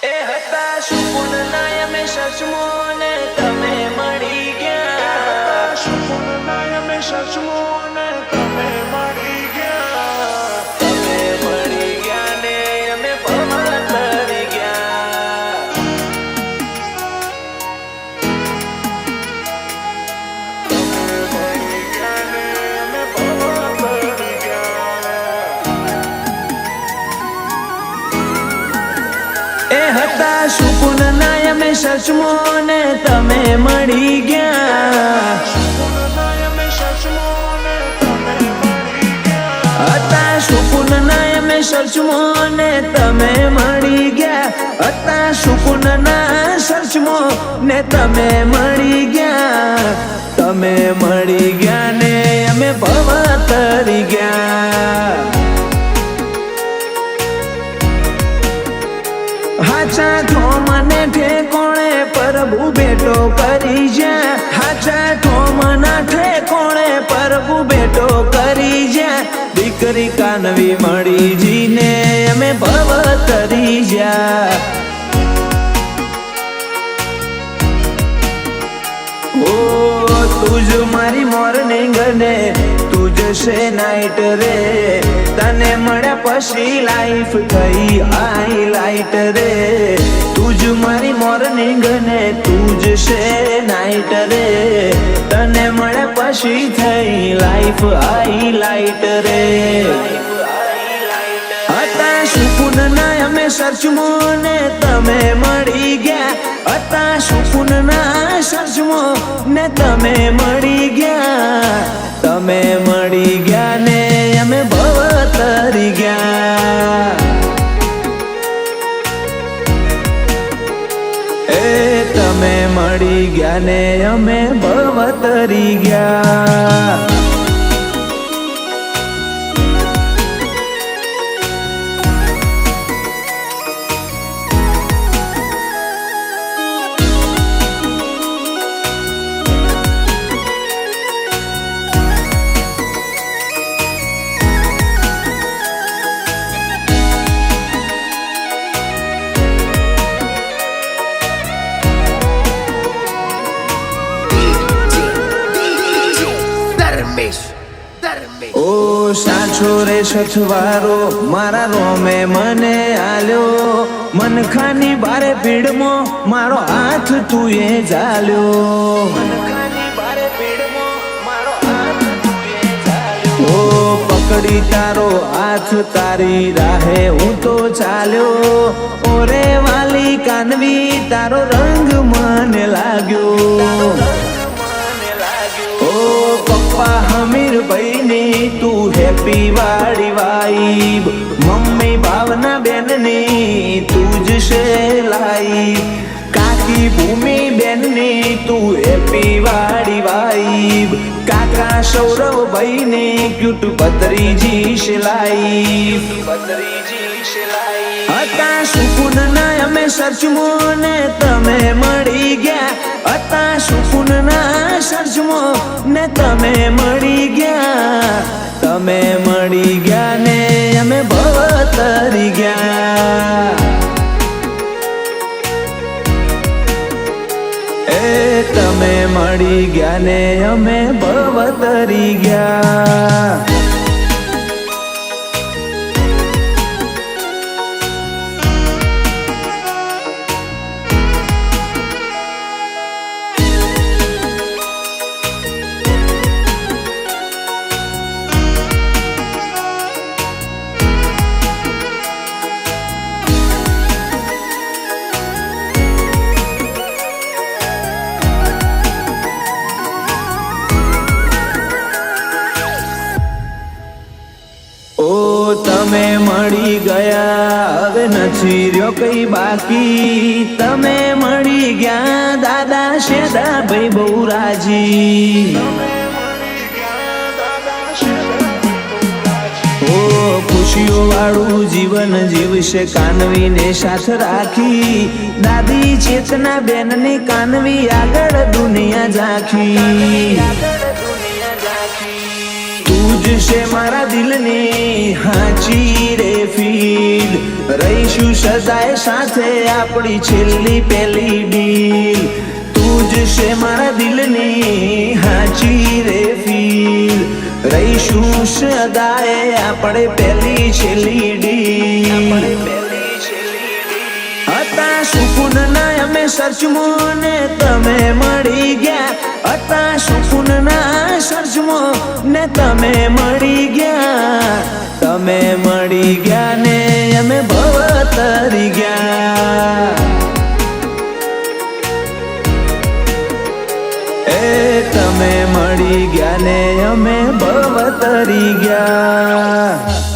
એ હતા સુકૂનના અમે સચમો ને તમે મળી ગયા. સુકૂનના અમે સચમો ને તમે મળી ગયા. તમે મળી ગયા ને અમે ભવા તરી ગયા. તમે મળી ગયા ને અમે ભવા તરી ગયા. એ હતા સુકૂનના અમે સચમો ને તમે મળી ગયા. હતા સુકૂનના અમે સચમો ને તમે મળી ગયા. હતા સુકૂનના સચમો ને તમે મળી ગયા. તમે મળી ગયા ને અમે ભવા તરી ગયા. હાચા ઠોમને ઠેકોણે પ્રભુ બેટો કરી જા. હાચા ઠોમના ઠેકોણે પ્રભુ બેટો કરી જા. દીકરી કાનવી મળી જીને અમે ભવ તરી જા. ઓ તુજ મારી મોર્નિંગ ને તુજ છે નાઈટ રે. તને મળ્યા પછી લાઈફ થઈ હાઈલાઈટ રે. તુજ મારી મોર્નિંગ ને તુજ છે નાઈટ રે. તને મળ્યા પછી થઈ લાઈફ હાઈલાઈટ રે. હતા સુકૂનના અમે સચમો ને તમે મળી ગયા. હતા સુકૂનના સચમો ને તમે મળી ગયા. તમે મળી ગયા ને અમે ભવ તરી ગયા. એ તમે મળી ગયા ને અમે ભવ તરી ગયા. ઓ સાચો રે સથવારો મારા રોમે મને આલ્યો. મનખાની બારે પીડમો મારો હાથ તું એ ઝાલ્યો. મનખાની બારે પીડમો મારો હાથ તું એ ઝાલ્યો. ઓ પકડી તારો હાથ તારી રાહે હું તો ચાલ્યો. ઓરે વાલી કાનવી તારો રંગ મને લાગ્યો. પપ્પા હમીર ભાઈ ની તું હેપી વાળી વાઈબ. મમ્મી ભાવના બેન ની તું જ છે લાઈબ. કાકી ભૂમિ બેન ની તું હેપી વાળી વાઈબ. કાકા સૌરવ ભાઈ ની ક્યુટ પતરીજી છે લાઈબ. પતરીજી છે લાઈબ. હતા સુકૂનના અમે સચમો ને તમે મળી ગયા. હતા સુકૂનના સચમો ને તમે મળી ગયા. તમે મળી ગયા ને અમે ભવ તરી ગયા. એ તમે મળી ગયા ને અમે ભવ તરી ગયા. તમે મળી ગયા હવે નથી રહ્યો કઈ બાકી. તમે મળી ગયા દાદા શેદા ભાઈ બહુ રાજી. ઓ ખુશીઓ વાળું જીવન જીવશે કાનવી ને સાથ રાખી. દાદી ચેતના બેન ની કાનવી આગળ દુનિયા ઝાંખી. તુજ છે મારા દિલની હાચી રે ફીલ. રહીશું સદાય સાથે આપણી છેલ્લી પહેલી ડીલ તું જ છે મારા દિલની હાચી રે ફીલ રહીશું સદાય આપણે પહેલી છેલ્લી ડીલ હતા સુકૂનના અમે સર્ચમાં ને તમે મળી ગયા હતા સુકૂનના સર્ચમાં ને તમે મળી ગયા તમે મળી ગયા ને અમે ભવતરી ગયા એ તમે મળી ગયા ને અમે ભવતરી ગયા